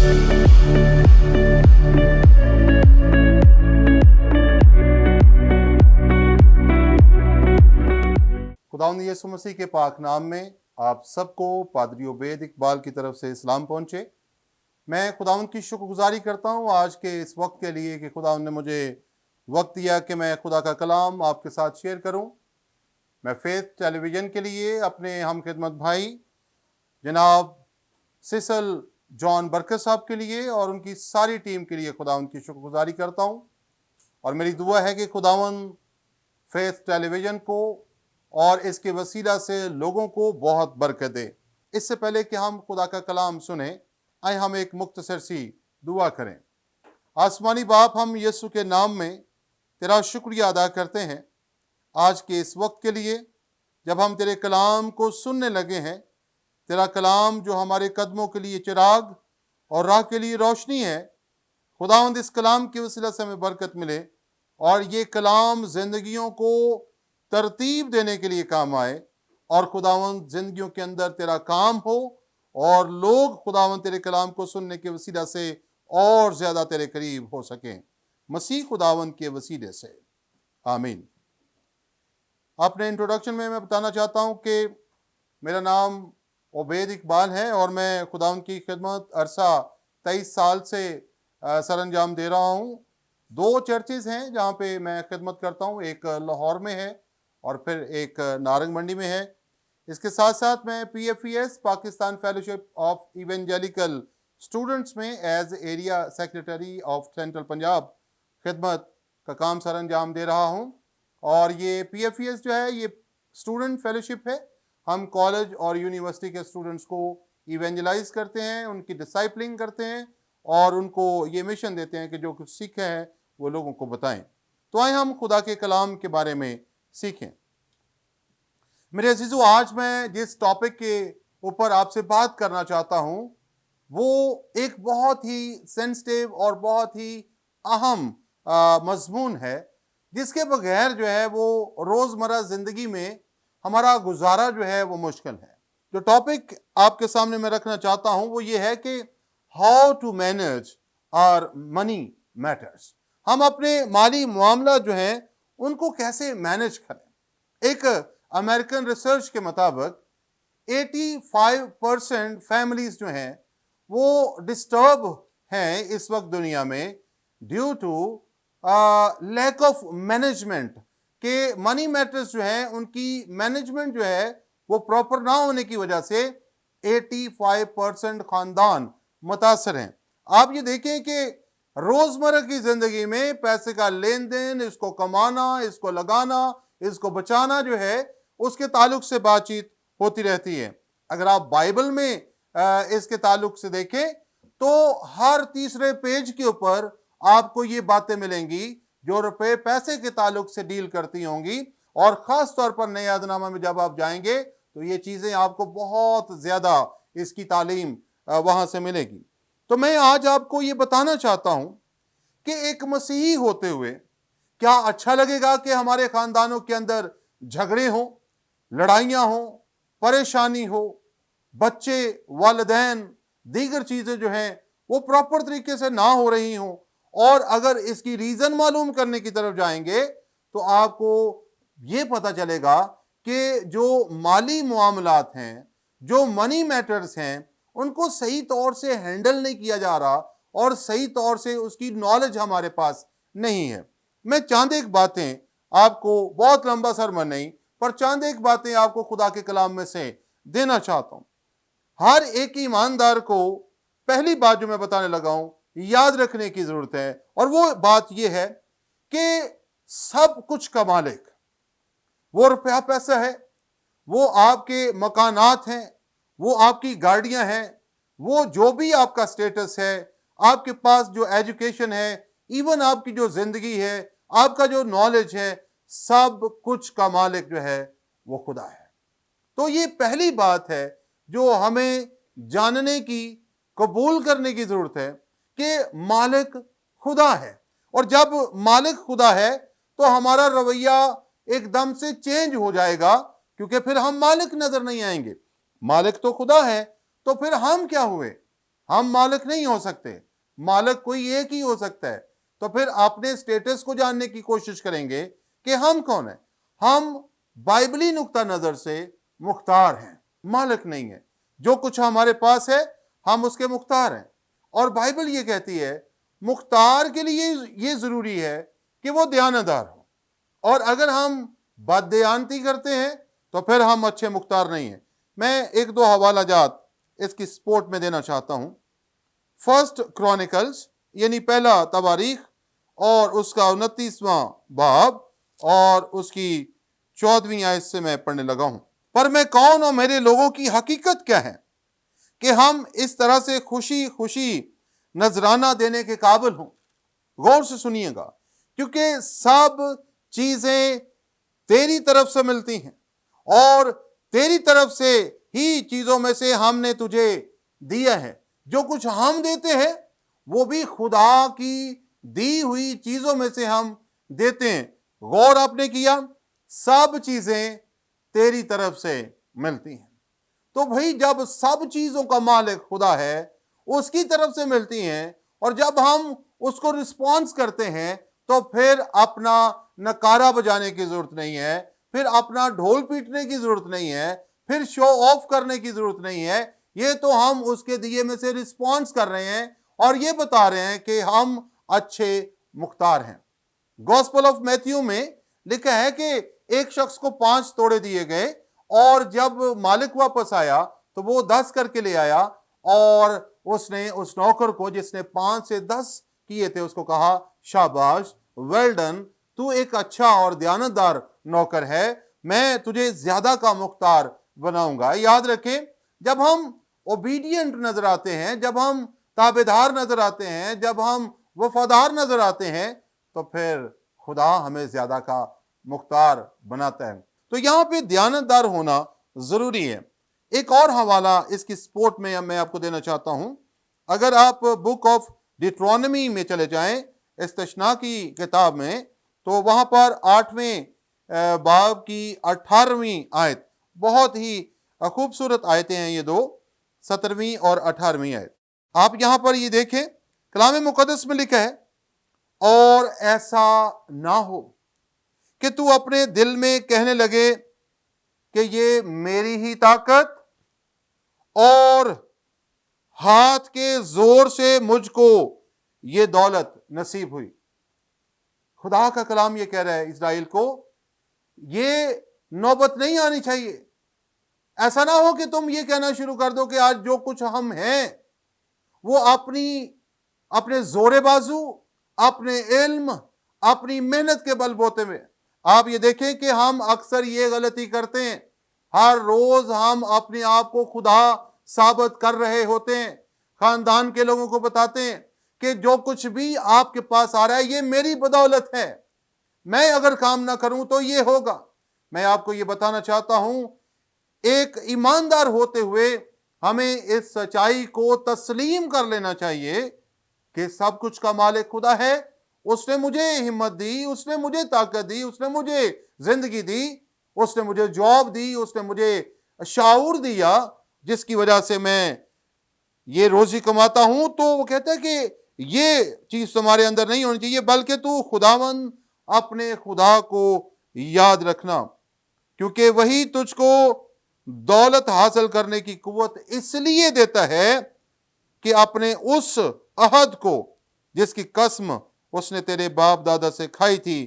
खुदावंद यीशु मसीह के पाक नाम में आप सबको पादरी उबैद इकबाल की तरफ से इस्लाम पहुंचे। मैं खुदावंद की शुक्रगुजारी करता हूं आज के इस वक्त के लिए कि खुदावंद ने मुझे वक्त दिया कि मैं खुदा का कलाम आपके साथ शेयर करूं। मैं फेथ टेलीविज़न के लिए अपने हम खिदमत भाई जनाब सिसल जॉन बरकत साहब के लिए और उनकी सारी टीम के लिए खुदावंद की शुक्रगुजारी करता हूं। और मेरी दुआ है कि खुदावंद फेथ टेलीविज़न को और इसके वसीला से लोगों को बहुत बरकत दे। इससे पहले कि हम खुदा का कलाम सुने, आए हम एक मुख्तसर सी दुआ करें। आसमानी बाप, हम यीशु के नाम में तेरा शुक्रिया अदा करते हैं आज के इस वक्त के लिए जब हम तेरे कलाम को सुनने लगे हैं। तेरा कलाम जो हमारे कदमों के लिए चिराग और राह के लिए रोशनी है। खुदावंद इस कलाम के वसीला से हमें बरकत मिले और ये कलाम जिंदगियों को तरतीब देने के लिए काम आए और खुदावंद जिंदगियों के अंदर तेरा काम हो और लोग खुदावंद तेरे कलाम को सुनने के वसीला से और ज्यादा तेरे करीब हो सकें, मसीह खुदावंद के वसीले से, आमीन। अपने इंट्रोडक्शन में मैं बताना चाहता हूं कि मेरा नाम उबैद इकबाल है और मैं खुदावंद की खिदमत अरसा 23 साल से सरअंजाम दे रहा हूं। 2 चर्चेज हैं जहां पे मैं खिदमत करता हूं, एक लाहौर में है और फिर एक नारंग मंडी में है। इसके साथ साथ मैं PFES Pakistan fellowship of evangelical students में as area secretary of central Punjab खिदमत का काम सर अंजाम दे रहा हूं। और ये PFES जो है ये स्टूडेंट फेलोशिप है। हम कॉलेज और यूनिवर्सिटी के स्टूडेंट्स को इवेंजलाइज करते हैं, उनकी डिसाइपलिंग करते हैं और उनको ये मिशन देते हैं कि जो कुछ सीखे हैं वो लोगों को बताएं। तो आए हम खुदा के कलाम के बारे में सीखें। मेरे अजीजों, आज मैं जिस टॉपिक के ऊपर आपसे बात करना चाहता हूं वो एक बहुत ही सेंसिटिव और बहुत ही अहम मजमून है जिसके बगैर जो है वो रोजमर्रा जिंदगी में हमारा गुजारा जो है वो मुश्किल है। जो टॉपिक आपके सामने मैं रखना चाहता हूं वो ये है कि how to manage our money matters. हम अपने माली मामला जो है उनको कैसे मैनेज करें। एक अमेरिकन रिसर्च के मुताबिक 85% फैमिलीज जो हैं वो डिस्टर्ब हैं इस वक्त दुनिया में due to lack of management के मनी मैटर्स जो हैं उनकी मैनेजमेंट जो है वो प्रॉपर ना होने की वजह से 85% खानदान मुतासर हैं। आप ये देखें कि रोजमर्रा की जिंदगी में पैसे का लेन देन, इसको कमाना, इसको लगाना, इसको बचाना जो है उसके ताल्लुक से बातचीत होती रहती है। अगर आप बाइबल में इसके ताल्लुक से देखें तो हर तीसरे पेज के ऊपर आपको ये बातें मिलेंगी जो रुपए पैसे के ताल्लुक से डील करती होंगी। और खास तौर पर नए अहदनामा में जब आप जाएंगे तो ये चीजें आपको बहुत ज्यादा इसकी तालीम वहां से मिलेगी। तो मैं आज आपको ये बताना चाहता हूं कि एक मसीही होते हुए क्या अच्छा लगेगा कि हमारे खानदानों के अंदर झगड़े हों, लड़ाइयां हों, परेशानी हो, बच्चे, वालिदैन, दीगर चीजें जो हैं वो प्रॉपर तरीके से ना हो रही हों। और अगर इसकी रीजन मालूम करने की तरफ जाएंगे तो आपको ये पता चलेगा कि जो माली मामलात हैं, जो मनी मैटर्स हैं, उनको सही तौर से हैंडल नहीं किया जा रहा और सही तौर से उसकी नॉलेज हमारे पास नहीं है। मैं चंद एक बातें आपको, बहुत लंबा सरमन नहीं पर चंद एक बातें आपको खुदा के कलाम में से देना चाहता हूं। हर एक ईमानदार को पहली बात जो मैं बताने लगा हूं याद रखने की जरूरत है और वो बात यह है कि सब कुछ का मालिक वो रुपया पैसा है, वो आपके मकानात हैं, वो आपकी गाड़ियां हैं, वो जो भी आपका स्टेटस है, आपके पास जो एजुकेशन है, इवन आपकी जो जिंदगी है, आपका जो नॉलेज है, सब कुछ का मालिक जो है वो खुदा है। तो ये पहली बात है जो हमें जानने की, कबूल करने की जरूरत है कि मालिक खुदा है। और जब मालिक खुदा है तो हमारा रवैया एकदम से चेंज हो जाएगा, क्योंकि फिर हम मालिक नजर नहीं आएंगे। मालिक तो खुदा है तो फिर हम क्या हुए? ہم مالک نہیں ہو سکتے، مالک کوئی ایک ہی ہو سکتا ہے۔ تو پھر اپنے سٹیٹس کو جاننے کی کوشش کریں گے کہ ہم کون ہیں۔ ہم بائبلی نقطہ نظر سے مختار ہیں، مالک نہیں ہے۔ جو کچھ ہمارے پاس ہے ہم اس کے مختار ہیں، اور بائبل یہ کہتی ہے مختار کے لیے یہ ضروری ہے کہ وہ دیانتدار ہو، اور اگر ہم بددیانتی کرتے ہیں تو پھر ہم اچھے مختار نہیں ہیں۔ میں ایک دو حوالہ جات اس کی سپورٹ میں دینا چاہتا ہوں۔ فرسٹ کرونیکلز یعنی پہلا تواریخ اور اس کا 29واں باب اور اس کی 14ویں آیت سے میں پڑھنے لگا ہوں۔ پر میں کون اور میرے لوگوں کی حقیقت کیا ہے کہ ہم اس طرح سے خوشی خوشی نذرانہ دینے کے قابل ہوں۔ غور سے سنیے گا، کیونکہ سب چیزیں تیری طرف سے ملتی ہیں، اور تیری طرف سے ہی چیزوں میں سے ہم نے تجھے دیا ہے۔ جو کچھ ہم دیتے ہیں وہ بھی خدا کی دی ہوئی چیزوں میں سے ہم دیتے ہیں۔ غور آپ نے کیا، سب چیزیں تیری طرف سے ملتی ہیں۔ تو بھئی جب سب چیزوں کا مالک خدا ہے، اس کی طرف سے ملتی ہیں، اور جب ہم اس کو رسپانس کرتے ہیں تو پھر اپنا نکارہ بجانے کی ضرورت نہیں ہے، پھر اپنا ڈھول پیٹنے کی ضرورت نہیں ہے، پھر شو آف کرنے کی ضرورت نہیں ہے۔ یہ تو ہم اس کے دیے میں سے رسپانس کر رہے ہیں اور یہ بتا رہے ہیں کہ ہم اچھے مختار ہیں۔ گوسپل آف میتھیو میں لکھا ہے کہ ایک شخص کو 5 توڑے دیے گئے، اور جب مالک واپس آیا تو وہ 10 کر کے لے آیا، اور اس نے اس نوکر کو جس نے 5 سے 10 کیے تھے اس کو کہا شاباش، ویل ڈن، تو ایک اچھا اور دیانتدار نوکر ہے، میں تجھے زیادہ کا مختار بناؤں گا۔ یاد رکھیں، جب ہم اوبیڈینٹ نظر آتے ہیں، جب ہم تابعدار نظر آتے ہیں، جب ہم وفادار نظر آتے ہیں، تو پھر خدا ہمیں زیادہ کا مختار بناتا ہے۔ تو یہاں پہ دیانتدار ہونا ضروری ہے۔ ایک اور حوالہ اس کی سپورٹ میں آپ کو دینا چاہتا ہوں۔ اگر آپ بک آف ڈیٹرونمی میں چلے جائیں، استثناء کی کتاب میں، تو وہاں پر 8ویں باب کی 18ویں آیت، بہت ہی خوبصورت آیتیں ہیں یہ دو، 17ویں اور 18ویں آیت۔ آپ یہاں پر یہ دیکھیں، کلام مقدس میں لکھا ہے، اور ایسا نہ ہو کہ تو اپنے دل میں کہنے لگے کہ یہ میری ہی طاقت اور ہاتھ کے زور سے مجھ کو یہ دولت نصیب ہوئی۔ خدا کا کلام یہ کہہ رہا ہے اسرائیل کو، یہ نوبت نہیں آنی چاہیے۔ ایسا نہ ہو کہ تم یہ کہنا شروع کر دو کہ آج جو کچھ ہم ہیں وہ اپنے زور بازو، اپنے علم، اپنی محنت کے بل بوتے میں۔ آپ یہ دیکھیں کہ ہم اکثر یہ غلطی کرتے ہیں، ہر روز ہم اپنے آپ کو خدا ثابت کر رہے ہوتے ہیں، خاندان کے لوگوں کو بتاتے ہیں کہ جو کچھ بھی آپ کے پاس آ رہا ہے یہ میری بدولت ہے، میں اگر کام نہ کروں تو یہ ہوگا۔ میں آپ کو یہ بتانا چاہتا ہوں، ایک ایماندار ہوتے ہوئے ہمیں اس سچائی کو تسلیم کر لینا چاہیے کہ سب کچھ کا مالک خدا ہے۔ اس نے مجھے ہمت دی، اس نے مجھے طاقت دی، اس نے مجھے زندگی دی، اس نے مجھے جاب دی، اس نے مجھے شعور دیا جس کی وجہ سے میں یہ روزی کماتا ہوں۔ تو وہ کہتا ہے کہ یہ چیز تمہارے اندر نہیں ہونی چاہیے، بلکہ تو خداوند اپنے خدا کو یاد رکھنا، کیونکہ وہی تجھ کو دولت حاصل کرنے کی قوت اس لیے دیتا ہے کہ اپنے اس عہد کو جس کی قسم اس نے تیرے باپ دادا سے کھائی تھی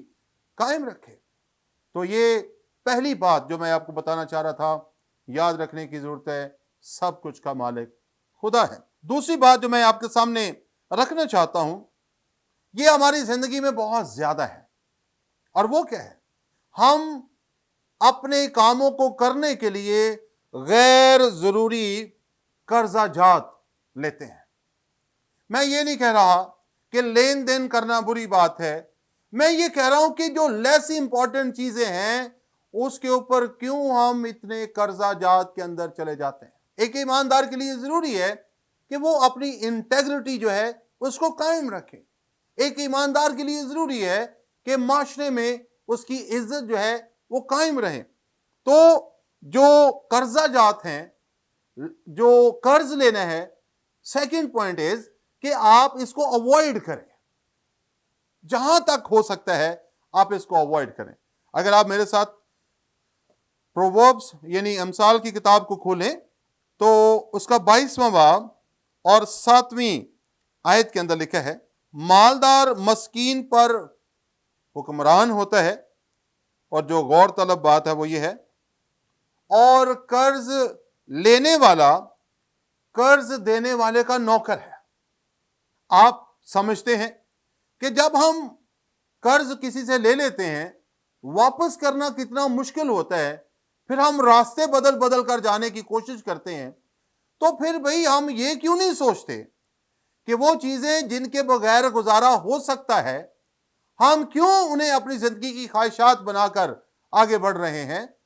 قائم رکھے۔ تو یہ پہلی بات جو میں آپ کو بتانا چاہ رہا تھا، یاد رکھنے کی ضرورت ہے، سب کچھ کا مالک خدا ہے۔ دوسری بات جو میں آپ کے سامنے رکھنا چاہتا ہوں، یہ ہماری زندگی میں بہت زیادہ ہے، اور وہ کیا ہے؟ ہم اپنے کاموں کو کرنے کے لیے غیر ضروری قرضہ جات لیتے ہیں۔ میں یہ نہیں کہہ رہا کہ لین دین کرنا بری بات ہے، میں یہ کہہ رہا ہوں کہ جو لیس امپورٹنٹ چیزیں ہیں اس کے اوپر کیوں ہم اتنے قرضہ جات کے اندر چلے جاتے ہیں۔ ایک ایماندار کے لیے ضروری ہے کہ وہ اپنی انٹیگریٹی جو ہے اس کو قائم رکھے۔ ایک ایماندار کے لیے ضروری ہے کہ معاشرے میں اس کی عزت جو ہے وہ قائم رہے۔ تو جو قرضہ جات ہیں، جو قرض لینا ہے، सेकंड पॉइंट इज कि आप इसको अवॉइड करें, जहां तक हो सकता है आप इसको अवॉइड करें। अगर आप मेरे साथ प्रोवर्ब्स यानी अमसाल की किताब को खोलें तो उसका 22वां बाब और 7वीं आयत के अंदर लिखा है, मालदार मस्कीन पर हुक्मरान होता है, और जो गौर तलब बात है वो ये है, और कर्ज लेने वाला कर्ज देने वाले का नौकर है। आप समझते हैं कि जब हम कर्ज किसी से ले लेते हैं, वापस करना कितना मुश्किल होता है, फिर हम रास्ते बदल बदल कर जाने की कोशिश करते हैं, तो फिर भाई हम ये क्यों नहीं सोचते कि वो चीजें जिनके बगैर गुजारा हो सकता है, हम क्यों उन्हें अपनी जिंदगी की ख्वाहिशात बनाकर आगे बढ़ रहे हैं?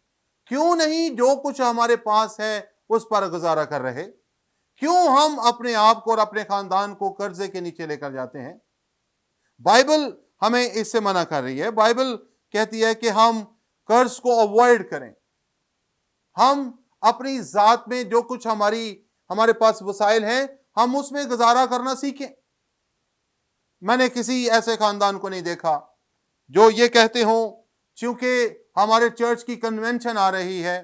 क्यों नहीं जो कुछ हमारे पास है उस पर गुजारा कर रहे? क्यों हम अपने आप को और अपने खानदान को कर्जे के नीचे लेकर जाते हैं? बाइबल हमें इससे मना कर रही है। बाइबल कहती है कि हम कर्ज को अवॉइड करें, हम अपनी जात में जो कुछ हमारे पास वसाइल हैं, हम उसमें गुजारा करना सीखें। मैंने किसी ऐसे खानदान को नहीं देखा जो ये कहते हो क्योंकि हमारे चर्च की कन्वेंशन आ रही है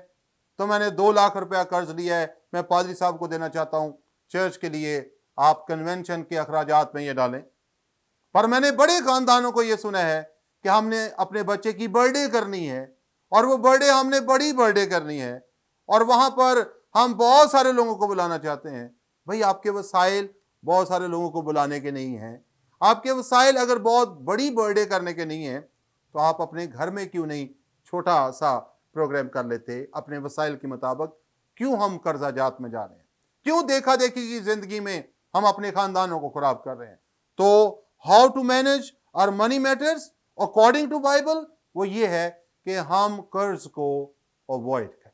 तो मैंने 2 लाख रुपया कर्ज लिया है, मैं पादरी साहब को देना चाहता हूं चर्च के लिए, आप कन्वेंशन के अखराजात में ये डालें। पर मैंने बड़े खानदानों को ये सुना है कि हमने अपने बच्चे की बर्थडे करनी है और वो बर्थडे हमने बड़ी बर्थडे करनी है और वहां पर हम बहुत सारे लोगों को बुलाना चाहते हैं। भाई आपके वसाइल बहुत सारे लोगों को बुलाने के नहीं हैं। आपके वसाइल अगर बहुत बड़ी बर्थडे करने के नहीं है तो आप अपने घर में क्यों नहीं छोटा सा प्रोग्राम कर लेते अपने वसाइल के मुताबिक? क्यों हम कर्जा जात में जा रहे हैं? क्यों देखा देखी की जिंदगी में हम अपने खानदानों को खराब कर रहे हैं? तो how to manage our money matters according to Bible वो ये है कि हम कर्ज को अवॉइड करें।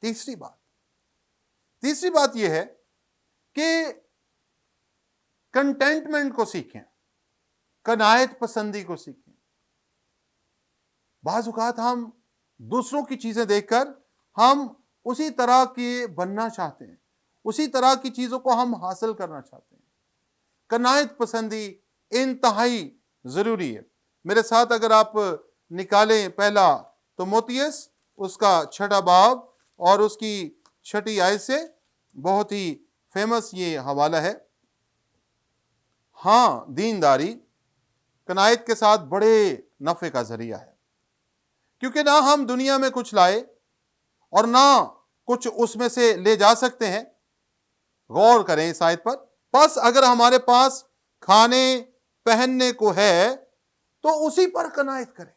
तीसरी बात यह है कि कंटेंटमेंट को सीखें, कनायत पसंदी को सीखें। बाज़ औक़ात हम दूसरों की चीजें देखकर हम उसी तरह के बनना चाहते हैं, उसी तरह की चीजों को हम हासिल करना चाहते हैं। कनायत पसंदी इंतहाई जरूरी है। मेरे साथ अगर आप निकालें पहला तीमुथियुस उसका 6वां बाब और उसकी 6ठी आयत से, बहुत ही फेमस ये हवाला है। हाँ, दीनदारी कनायत के साथ बड़े नफे का जरिया है, क्योंकि ना हम दुनिया में कुछ लाए और ना कुछ उसमें से ले जा सकते हैं। गौर करें इस आयत पर। बस अगर हमारे पास खाने पहनने को है तो उसी पर कनायत करें।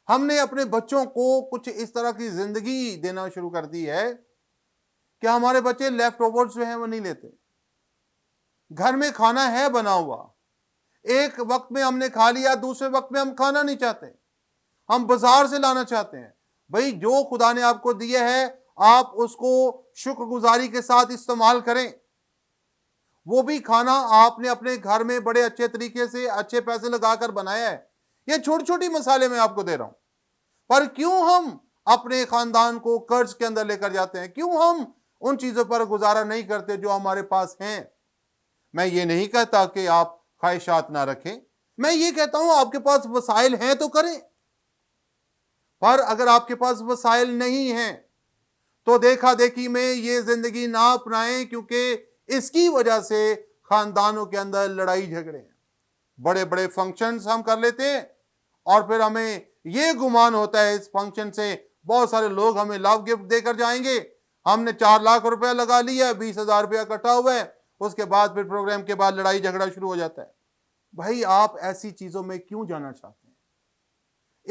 हमने अपने बच्चों को कुछ इस तरह की जिंदगी देना शुरू कर दी है कि हमारे बच्चे लेफ्ट ओवर्स जो हैं वो नहीं लेते। घर में खाना है बना हुआ, एक वक्त में हमने खा लिया, दूसरे वक्त में हम खाना नहीं चाहते, हम बाजार से लाना चाहते हैं। भाई जो खुदा ने आपको दिया है आप उसको शुक्रगुजारी के साथ इस्तेमाल करें। वो भी खाना आपने अपने घर में बड़े अच्छे तरीके से अच्छे पैसे लगाकर बनाया है। ये छोटी छोटी मसाले मैं आपको दे रहा हूं, पर क्यों हम अपने खानदान को कर्ज के अंदर लेकर जाते हैं? क्यों हम उन चीजों पर गुजारा नहीं करते जो हमारे पास हैं? मैं ये नहीं कहता कि आप ख्वाहिशात ना रखें, मैं ये कहता हूं आपके पास वसाइल हैं तो करें। पर अगर आपके पास वसाइल नहीं हैं तो देखा देखी में ये जिंदगी ना अपनाएं, क्योंकि इसकी वजह से खानदानों के अंदर लड़ाई झगड़े हैं। बड़े बड़े फंक्शंस हम कर लेते हैं और फिर हमें ये गुमान होता है इस फंक्शन से बहुत सारे लोग हमें लव गिफ्ट देकर जाएंगे। हमने 4 लाख रुपया लगा लिया, 20,000 रुपया इकट्ठा हुआ है, उसके बाद फिर प्रोग्राम के बाद लड़ाई झगड़ा शुरू हो जाता है। भाई आप ऐसी चीजों में क्यों जाना चाहते हैं?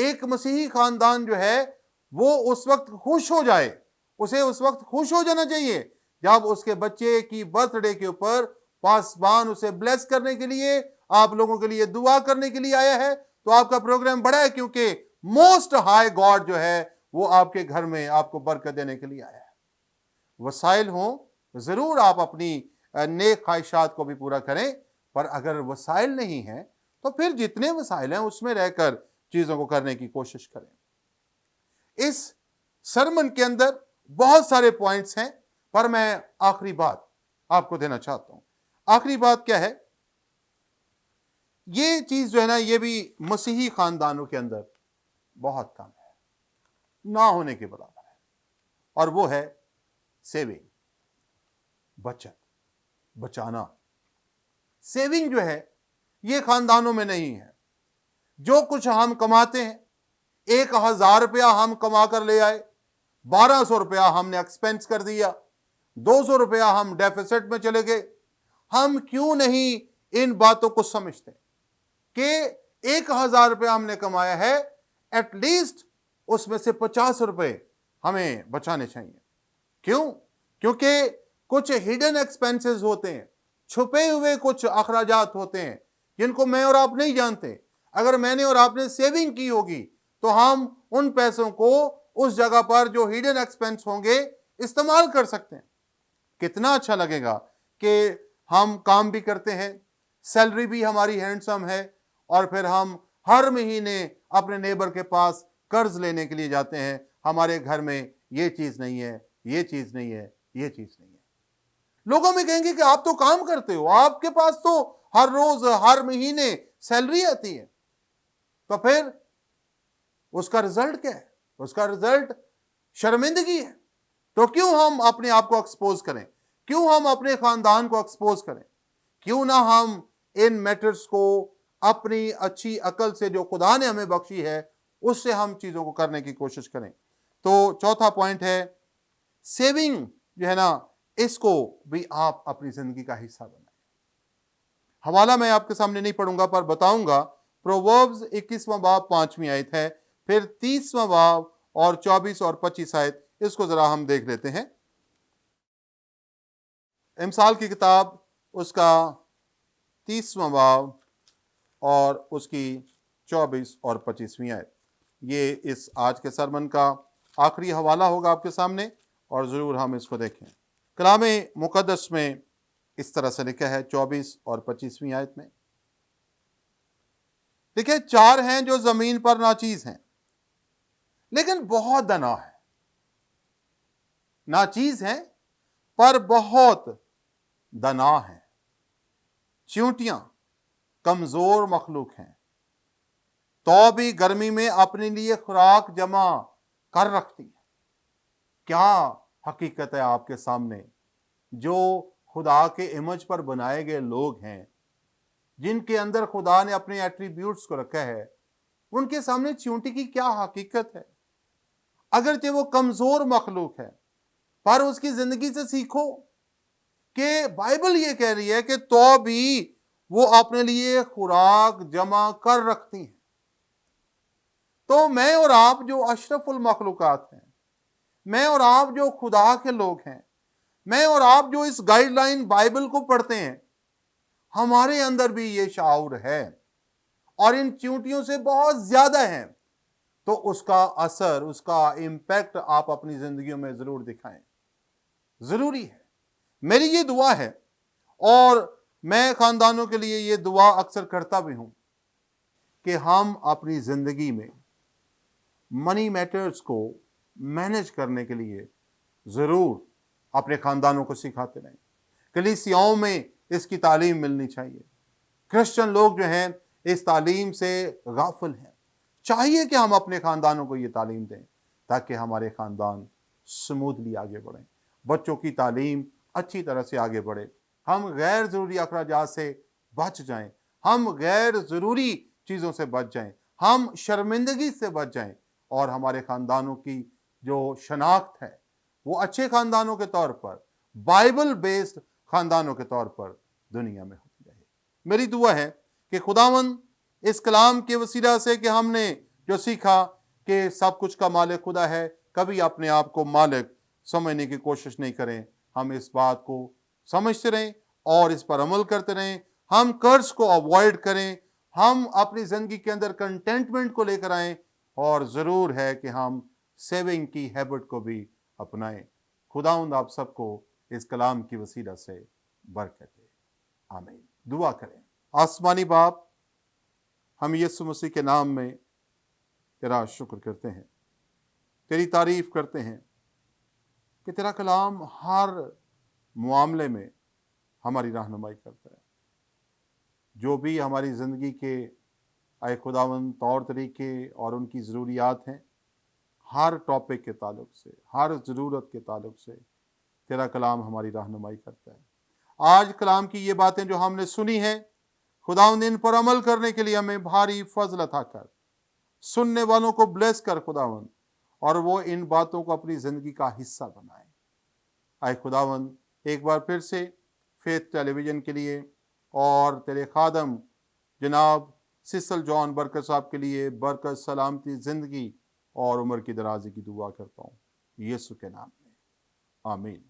एक मसीही खानदान जो है वो उस वक्त खुश हो जाए, उसे उस वक्त खुश हो जाना चाहिए जब उसके बच्चे की बर्थडे के ऊपर पासबान उसे ब्लेस करने के लिए, आप लोगों के लिए दुआ करने के लिए आया है। तो आपका प्रोग्राम बड़ा है क्योंकि मोस्ट हाई गॉड जो है वो आपके घर में आपको बरकत देने के लिए आया है। वसाइल हो जरूर आप अपनी नेक ख्वाहिशात को भी पूरा करें, पर अगर वसाइल नहीं है तो फिर जितने वसाइल हैं उसमें रहकर चीजों को करने की कोशिश करें। इस सरमन के अंदर बहुत सारे पॉइंट्स हैं, پر میں آخری بات آپ کو دینا چاہتا ہوں. آخری بات کیا ہے؟ یہ چیز جو ہے نا، یہ بھی مسیحی خاندانوں کے اندر بہت کم ہے، نہ ہونے کے برابر ہے، اور وہ ہے سیونگ، بچت، بچانا. سیونگ جو ہے یہ خاندانوں میں نہیں ہے. جو کچھ ہم کماتے ہیں، 1,000 روپیہ ہم کما کر لے آئے، 1,200 روپیہ ہم نے ایکسپینس کر دیا، 200 روپیہ ہم ڈیفیسٹ میں چلے گئے. ہم کیوں نہیں ان باتوں کو سمجھتے کہ 1,000 روپیہ ہم نے کمایا ہے، ایٹ لیسٹ اس میں سے 50 روپے ہمیں بچانے چاہیے. کیوں؟ کیونکہ کچھ ہڈن ایکسپینسز ہوتے ہیں، چھپے ہوئے کچھ اخراجات ہوتے ہیں جن کو میں اور آپ نہیں جانتے. اگر میں نے اور آپ نے سیونگ کی ہوگی تو ہم ان پیسوں کو اس جگہ پر جو ہڈن ایکسپینس ہوں گے استعمال کر سکتے ہیں. کتنا اچھا لگے گا کہ ہم کام بھی کرتے ہیں، سیلری بھی ہماری ہینڈسم ہے، اور پھر ہم ہر مہینے اپنے نیبر کے پاس قرض لینے کے لیے جاتے ہیں. ہمارے گھر میں یہ چیز نہیں ہے، یہ چیز نہیں ہے، یہ چیز نہیں ہے. لوگوں میں کہیں گے کہ آپ تو کام کرتے ہو، آپ کے پاس تو ہر روز ہر مہینے سیلری آتی ہے. تو پھر اس کا رزلٹ کیا ہے؟ اس کا رزلٹ شرمندگی ہے. تو کیوں ہم اپنے آپ کو ایکسپوز کریں؟ کیوں ہم اپنے خاندان کو ایکسپوز کریں؟ کیوں نہ ہم ان میٹرز کو اپنی اچھی عقل سے جو خدا نے ہمیں بخشی ہے اس سے ہم چیزوں کو کرنے کی کوشش کریں. تو چوتھا پوائنٹ ہے سیونگ جو ہے نا، اس کو بھی آپ اپنی زندگی کا حصہ بنائیں. حوالہ میں آپ کے سامنے نہیں پڑھوں گا پر بتاؤں گا. پرووربز 21واں باب 5ویں آیت ہے، پھر 30واں باب اور 24 اور 25 آیت، اس کو ذرا ہم دیکھ لیتے ہیں. امثال کی کتاب اس کا 30واں باب اور اس کی 24 اور 25ویں آیت. یہ اس آج کے سرمن کا آخری حوالہ ہوگا آپ کے سامنے، اور ضرور ہم اس کو دیکھیں. کلام مقدس میں اس طرح سے لکھا ہے 24 اور 25ویں آیت میں، دیکھیں 4 ہیں جو زمین پر ناچیز ہیں لیکن بہت دنا ہے. ناچیز ہیں پر بہت دنا ہیں. چیونٹیاں کمزور مخلوق ہیں، تو بھی گرمی میں اپنے لیے خوراک جمع کر رکھتی ہیں. کیا حقیقت ہے آپ کے سامنے؟ جو خدا کے امیج پر بنائے گئے لوگ ہیں، جن کے اندر خدا نے اپنے ایٹریبیوٹس کو رکھا ہے، ان کے سامنے چیونٹی کی کیا حقیقت ہے؟ اگرچہ وہ کمزور مخلوق ہے، پر اس کی زندگی سے سیکھو کہ بائبل یہ کہہ رہی ہے کہ تو بھی وہ اپنے لیے خوراک جمع کر رکھتی ہیں. تو میں اور آپ جو اشرف المخلوقات ہیں، میں اور آپ جو خدا کے لوگ ہیں، میں اور آپ جو اس گائیڈ لائن بائبل کو پڑھتے ہیں، ہمارے اندر بھی یہ شعور ہے اور ان چیونٹیوں سے بہت زیادہ ہیں. تو اس کا اثر، اس کا امپیکٹ آپ اپنی زندگیوں میں ضرور دکھائیں. ضروری ہے. میری یہ دعا ہے، اور میں خاندانوں کے لیے یہ دعا اکثر کرتا بھی ہوں، کہ ہم اپنی زندگی میں منی میٹرز کو مینج کرنے کے لیے ضرور اپنے خاندانوں کو سکھاتے رہیں. کلیسیاؤں میں اس کی تعلیم ملنی چاہیے. کرسچن لوگ جو ہیں اس تعلیم سے غافل ہیں. چاہیے کہ ہم اپنے خاندانوں کو یہ تعلیم دیں تاکہ ہمارے خاندان سموتھلی آگے بڑھیں، بچوں کی تعلیم اچھی طرح سے آگے بڑھے، ہم غیر ضروری اخراجات سے بچ جائیں، ہم غیر ضروری چیزوں سے بچ جائیں، ہم شرمندگی سے بچ جائیں، اور ہمارے خاندانوں کی جو شناخت ہے وہ اچھے خاندانوں کے طور پر، بائبل بیسڈ خاندانوں کے طور پر دنیا میں ہوتی رہے. میری دعا ہے کہ خداوند اس کلام کے وسیلہ سے کہ ہم نے جو سیکھا کہ سب کچھ کا مالک خدا ہے، کبھی اپنے آپ کو مالک سمجھنے کی کوشش نہیں کریں. ہم اس بات کو سمجھتے رہیں اور اس پر عمل کرتے رہیں. ہم قرض کو اوائڈ کریں، ہم اپنی زندگی کے اندر کنٹینٹمنٹ کو لے کر آئیں، اور ضرور ہے کہ ہم سیونگ کی ہیبٹ کو بھی اپنائیں. خداوند آپ سب کو اس کلام کی وسیلہ سے برکت دے. آمین. دعا کریں. آسمانی باپ، ہم یسوع مسیح کے نام میں تیرا شکر کرتے ہیں، تیری تعریف کرتے ہیں کہ تیرا کلام ہر معاملے میں ہماری رہنمائی کرتا ہے، جو بھی ہماری زندگی کے اے خداوند طور طریقے اور ان کی ضروریات ہیں، ہر ٹاپک کے تعلق سے، ہر ضرورت کے تعلق سے تیرا کلام ہماری رہنمائی کرتا ہے۔ آج کلام کی یہ باتیں جو ہم نے سنی ہیں، خداوند ان پر عمل کرنے کے لیے ہمیں بھاری فضل عطا کر، سننے والوں کو بلیس کر خداوند، اور وہ ان باتوں کو اپنی زندگی کا حصہ بنائیں۔ اے خداوند، ایک بار پھر سے فیتھ ٹیلی ویژن کے لیے اور تیرے خادم جناب سیسل جان برکت صاحب کے لیے برکت، سلامتی، زندگی اور عمر کی درازی کی دعا کرتا ہوں، یسوع کے نام میں، آمین۔